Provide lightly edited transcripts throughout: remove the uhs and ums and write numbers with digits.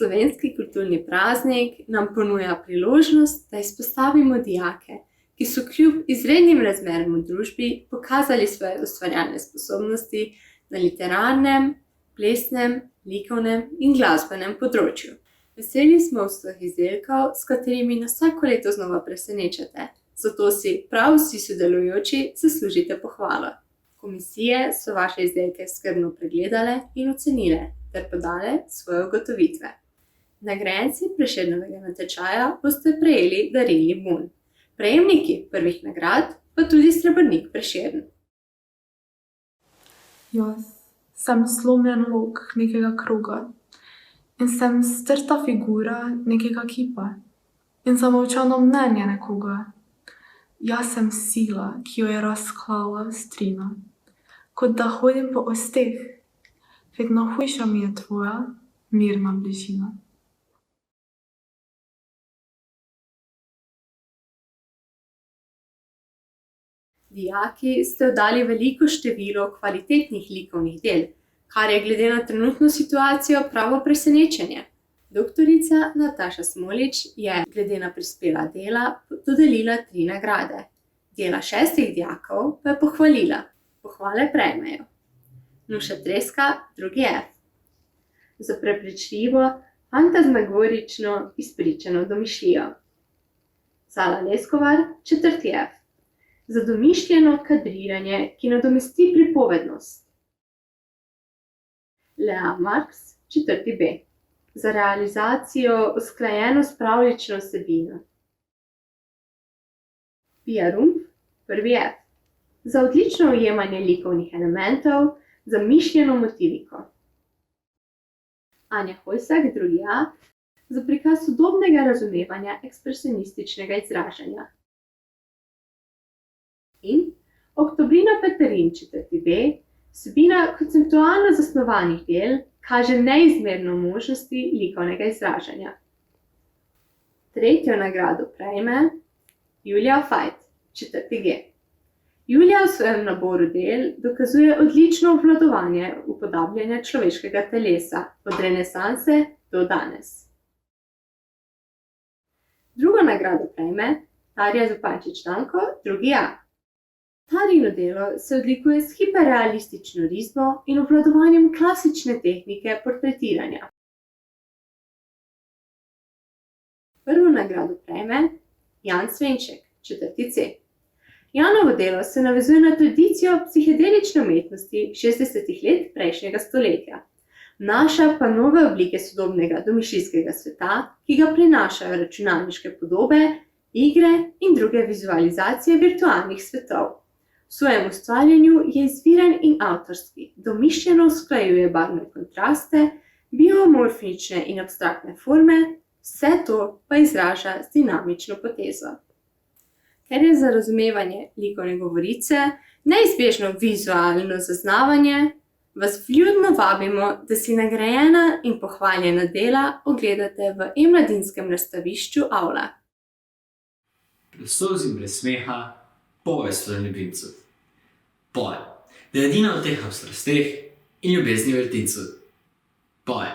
Slovenski kulturni praznik nam ponuja priložnost, da izpostavimo dijake, ki so kljub izrednim razmeram v družbi pokazali svoje ustvarjalne sposobnosti na literarnem, plesnem, likovnem in glasbenem področju. Veseli smo vseh izdelkov, s katerimi nas vsako leto znova presenečate, zato si prav vsi sodelujoči zaslužite pohvalo. Komisije so vaše izdelke skrbno pregledale in ocenile ter podale svoje ugotovitve. Nagrajenci Prešernovega natečaja boste prejeli darilni bon. Prejemniki prvih nagrad pa tudi srebrnik Prešern. Jaz sem slomljen lok nekega kroga in sem strta figura nekega kipa in zamolčano mnenje nekoga. Jaz sem sila, ki jo je razklala strina, kot da hodim po osteh, vedno hujša mi je tvoja mirna bližina. Dijaki ste oddali veliko število kvalitetnih likovnih del, kar je glede na trenutno situacijo pravo presenečenje. Doktorica Nataša Smolič je glede na prispela dela dodelila 3 nagrade. Dela 6 dijakov pa je pohvalila. Pohvale prejmejo: Nuša Treska, 2. F. Za prepričljivo, fantazmagorično izpričano domišljijo. Zala Leskovar, 4. F. Za domišljeno kadriranje, ki nadomesti pripovednost. Lea Marks, 4. B. Za realizacijo usklajeno s pravljično vsebino. Pia Rumpf, 1. F. Za odlično ujemanje likovnih elementov, za mišljeno motiviko. Anja Hojsak, 2. A. Za prikaz sodobnega razumevanja ekspresionističnega izražanja. In Oktobrina Peterin, 4. B. Vsebina konceptualno zasnovanih del kaže neizmerno možnosti likovnega izražanja. 3. nagrado prejme Julija Fajt, 4. G. Julija v svojem naboru del dokazuje odlično obvladovanje upodabljanja človeškega telesa od renesanse do danes. 2. nagrado prejme Tarja Zupančič Tanko, 2. A. Tarijino delo se odlikuje s hiperrealistično risbo in obvladovanjem klasične tehnike portretiranja. 1. nagrado prejme Jan Svenček, 4. C. Janovo delo se navezuje na tradicijo psihedelične umetnosti 60. let prejšnjega stoletja. Vnaša pa nove oblike sodobnega domišljijskega sveta, ki ga prinašajo računalniške podobe, igre in druge vizualizacije virtualnih svetov. V svojem ustvarjanju je izviren in avtorski, domišljeno usklajuje barvne kontraste, biomorfične in abstraktne forme, vse to pa izraža z dinamično potezo. Ker je za razumevanje likovne govorice neizbežno vizualno zaznavanje, vas vljudno vabimo, da si nagrajena in pohvaljena dela ogledate v e-mladinskem razstavišču Avla. Brez solz in brez smeha, povest o ljubimcu. Poje, da je edina v teh strasteh in ljubezni v vrtincu. Poje,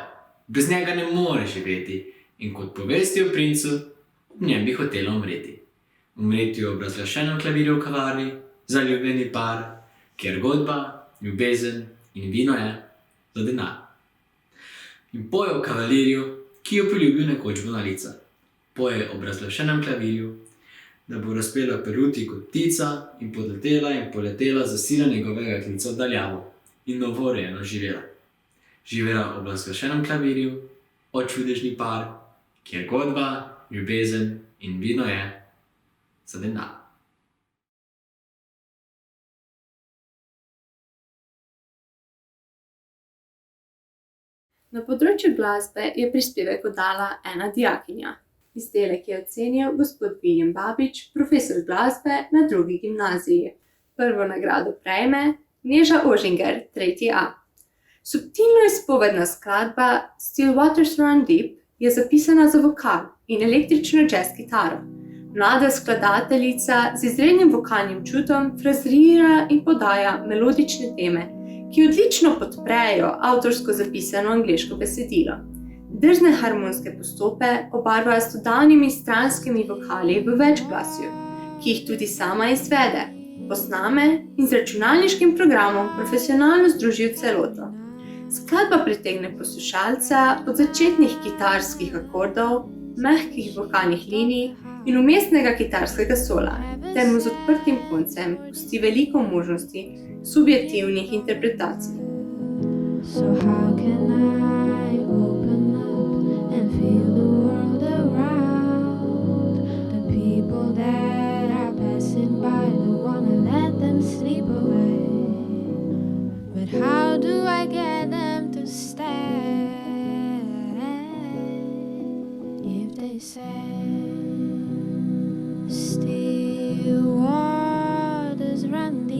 brez njega ne more živeti in kot povesti o princu, ob njem bi hotela umreti. Umreti v obrazglašenem klavirju v kavarni, zaljubljeni par, kjer godba, ljubezen in vino je za denar. In poje o kavalirju, ki jo poljubil nekoč Mona Lisa. Poje o obrazglašenem klavirju, da bo razpela peruti kot ptica in poletela za sila njegovega klica v daljavo in novorojeno živela. Živela ob razglašenem klavirju, o čudežni par, kjer godba, ljubezen in vino je za denar. Na področju glasbe je prispevek oddala ena dijakinja. Izdelek je ocenil gospod Viljem Babič, profesor glasbe na 2. gimnaziji. 1. nagrado prejme Neža Ožinger, 3. A. Subtilno izpovedna skladba Still Waters Run Deep je zapisana za vokal in električno jazz kitaro. Mlada skladateljica z izrednim vokalnim čutom frazira in podaja melodične teme, ki odlično podprejo avtorsko zapisano angleško besedilo. Drzne harmonske postope obarvajo s dodanimi stranskimi vokali v večglasju, ki jih tudi sama izvede, posname in z računalniškim programom profesionalno združi v celoto. Skladba pritegne poslušalca od začetnih kitarskih akordov, mehkih vokalnih linij in umestnega kitarskega sola, ter mu z odprtim koncem pusti veliko možnosti subjektivnih interpretacij. So how can I open up and feel the world around? The people that are passing by, don't wanna let them sleep away. But how do I get them to stay? If they say still waters run deep,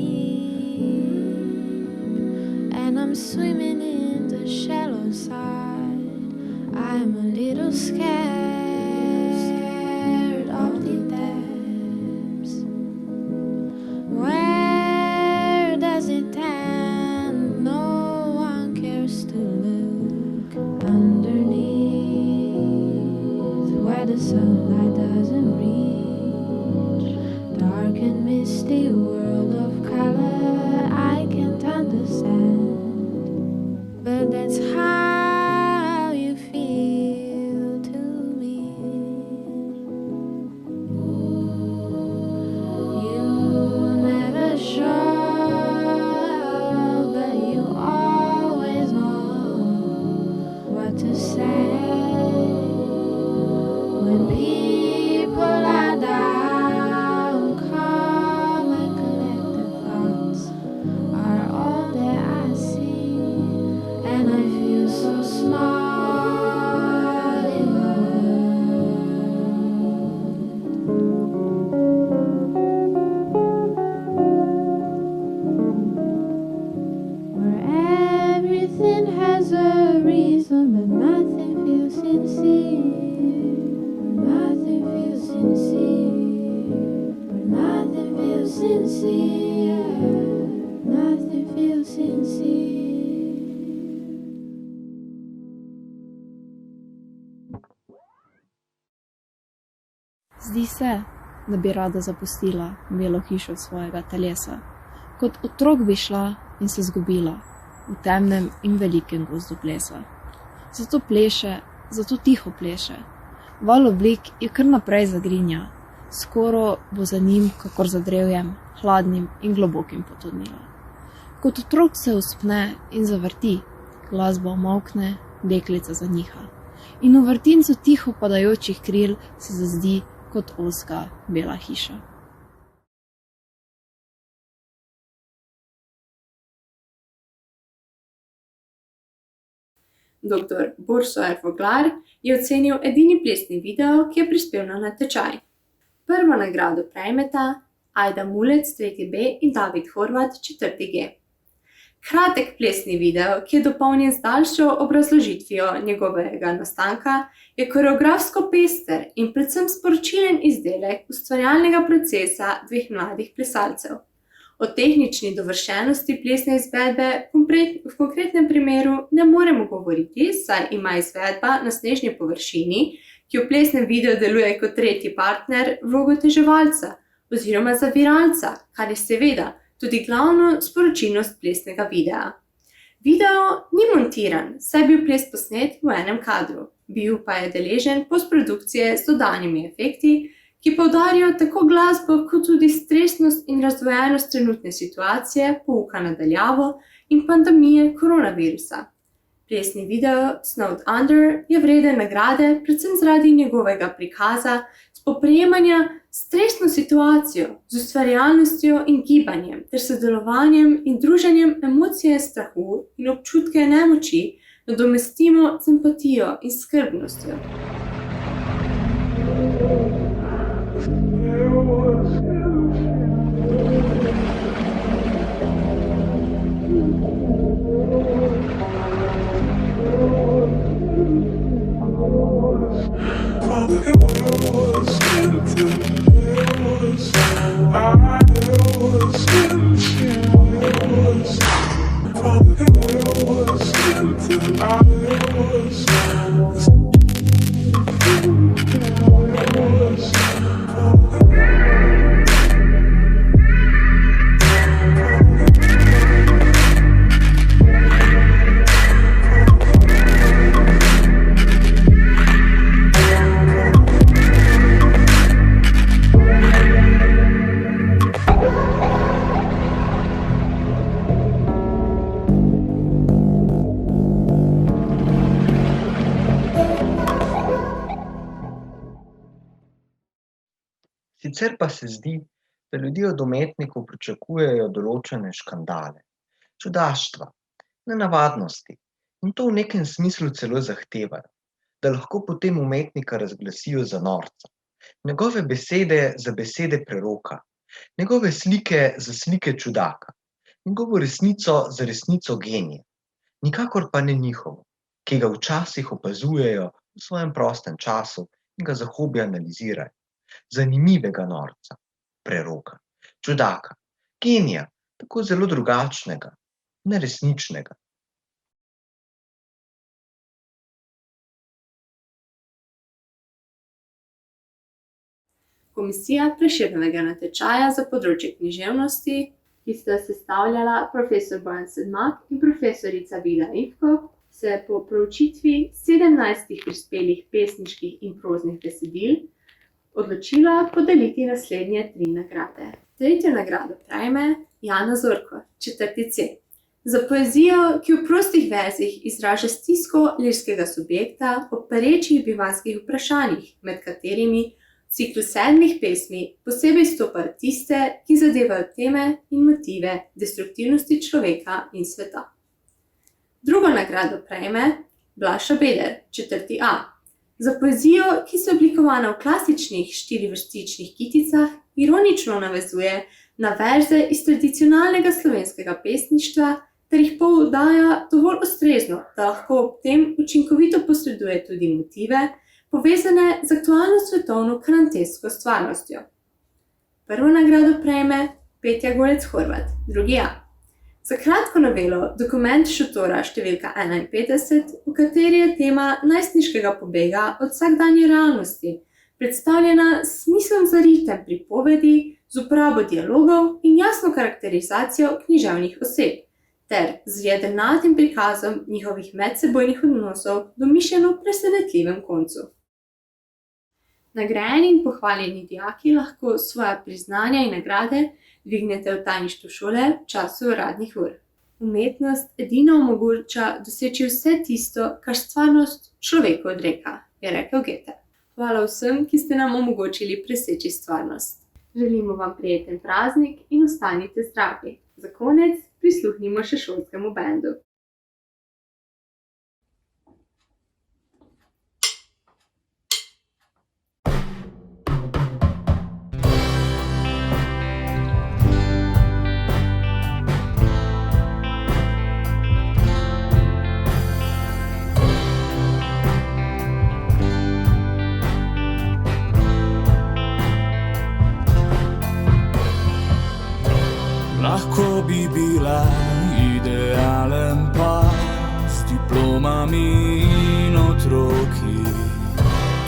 and I'm swimming in the shallow side, I'm a little scared of the depths. Where does it end? No one cares to look underneath, where the sunlight doesn't reach. Dark and misty world of color I can't understand. But that's how you feel to me. You never show, but you always know what to say. When people are down, calm and collected thoughts are all that I see. And I feel so small in the world, where everything has a reason, but nothing feels sincere. Nothing feels sincere. Nothing feels sincere. Nothing feels sincere. Zdi se, da bi rada zapustila belo hišo svojega telesa. Kot otrok bi šla in se zgubila v temnem in velikem gozdu plesa. Zato pleše, zato tiho pleše. Val oblik je kar naprej zagrinja, skoro bo za njim, kakor za drevjem, hladnim in globokim potonila. Kot otrok se uspne in zavrti, glasba omolkne, deklica zaniha. In v vrtincu tiho padajočih kril se zazdi kot ozka bela hiša. Dr. Borso Voglar je ocenil edini plesni video, ki je prispel na natečaj. Prvo nagrado prejmeta Ajda Mulec 3B in David Horvat 4G. Kratek plesni video, ki je dopolnjen z daljšo obrazložitvijo njegovega nastanka, je koreografsko pester in predvsem sporočilen izdelek ustvarjalnega procesa dveh mladih plesalcev. O tehnični dovršenosti plesne izvedbe v konkretnem primeru ne moremo govoriti, saj ima izvedba na snežni površini, ki v plesnem videu deluje kot tretji partner, vlogo oteževalca oziroma zaviralca, kar je seveda tudi glavno sporočilnost plesnega videa. Video ni montiran, saj je bil ples posnet v enem kadru, bil pa je deležen postprodukcije z dodanimi efekti, ki poudarijo tako glasbo kot tudi stresnost in razdvojenost trenutne situacije, pouka na daljavo in pandemije koronavirusa. Plesni video Snowed Under je vreden nagrade predvsem zaradi njegovega prikaza spoprijemanja s stresno situacijo, z ustvarjalnostjo in gibanjem ter sodelovanjem in druženjem emocije strahu in občutke nemoči nadomestimo z empatijo in skrbnostjo. I Sicer pa se zdi, da ljudje od umetnikov pričakujejo določene škandale, čudaštva, nenavadnosti in to v nekem smislu celo zahtevajo, da lahko potem umetnika razglasijo za norca, njegove besede za besede preroka, njegove slike za slike čudaka, njegovo resnico za resnico genija, nikakor pa ne njihovo, ki ga včasih opazujejo v svojem prostem času in ga za hobi analizirajo. Zanimivega norca, preroka, čudaka, genija, tako zelo drugačnega, neresničnega. Komisija Prešernovega natečaja za področje književnosti, ki sta sestavljala profesor Bojan Sedmak in profesorica Vida Ivko, se po proučitvi 17 prispelih pesniških in proznih besedil odločila podeliti naslednje 3 nagrade. 3. nagrado prejme Jana Zorko, 4. C. Za poezijo, ki v prostih verzih izraža stisko lirskega subjekta ob perečih bivanjskih vprašanjih, med katerimi v ciklu 7 pesmi posebej stopajo tiste, ki zadevajo teme in motive destruktivnosti človeka in sveta. 2. nagrado prejme Blaž Beder, 4. A. Za poezijo, ki se oblikovana v klasičnih 4-vrstičnih kiticah, ironično navezuje na verze iz tradicionalnega slovenskega pesništva ter jih poudaja dovolj ustrezno, da lahko ob tem učinkovito posreduje tudi motive, povezane z aktualno svetovno karantensko stvarnostjo. 1. nagrado prejme Petja Golec Horvat, 2. A. Za kratko novelo Dokument šotora številka 51, v kateri je tema najstniškega pobega od vsakdanje realnosti, predstavljena s smislom za ritem pripovedi, z uporabo dialogov in jasno karakterizacijo književnih oseb, ter z jedrnatim prikazom njihovih medsebojnih odnosov do mišljeno presenetljivem koncu. Nagrajeni in pohvaljeni dijaki lahko svoja priznanja in nagrade dvignete v tajništvu šole v času uradnih ur. Umetnost edina omogoča doseči vse tisto, kar stvarnost človeku odreka, je rekel Goethe. Hvala vsem, ki ste nam omogočili preseči stvarnost. Želimo vam prijeten praznik in ostanite zdravi. Za konec prisluhnimo še šolskemu bendu. Lahko bi bila idealen par s diplomami in otroki.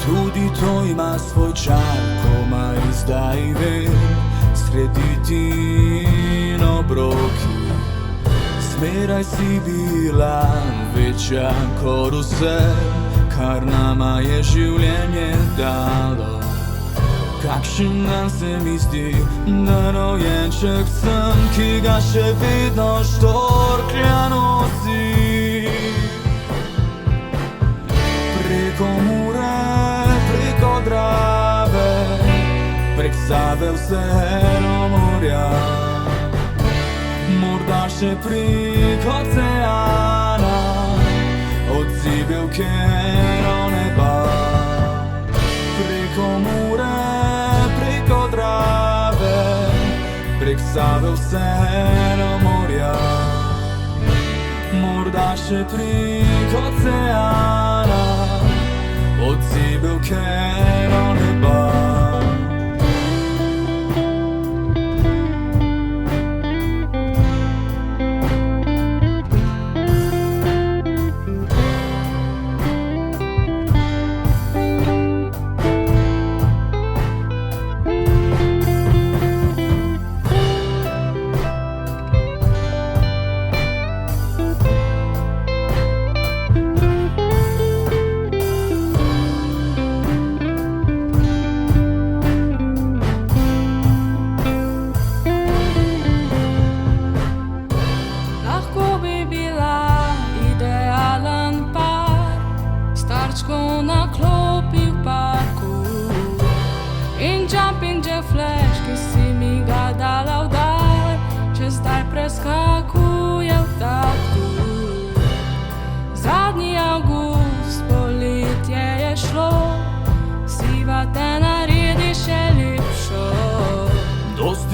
Tudi to ima svoj čar, komaj zdaj vem srediti in obroki. Zmeraj si bila večja kot vse, kar nama je življenje dalo. Kakšen dan se mi zdi, da rojenček sem, ki ga še vedno štorklja nosi. Preko Mure, preko Drave, prek Save vse do morja. Morda še prek oceana, odzibelke do neba. Preko Mure, preko Drave, prek Save vse do morja. Morda še prek oceana, odzibelke do neba.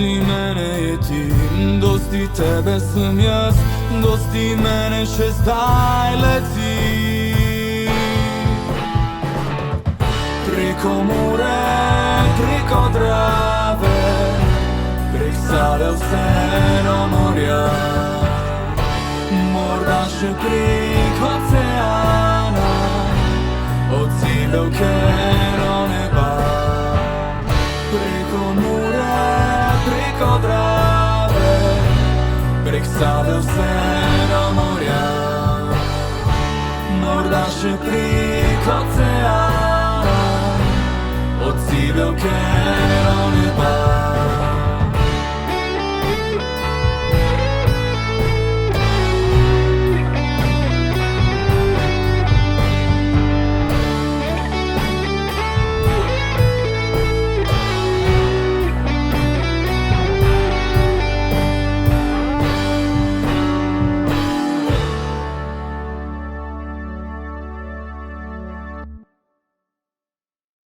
Dosti mene je ti, dosti tebe sem jaz, dosti mene še zdaj leti. Preko Mure, preko Drave, prek Save vseeno morja, morda še prek oceana, od Sibelkero neba. Preko Mure, preko Drave, prek Save vseeno morja, morda še prek oceana, od Sibelkero neba.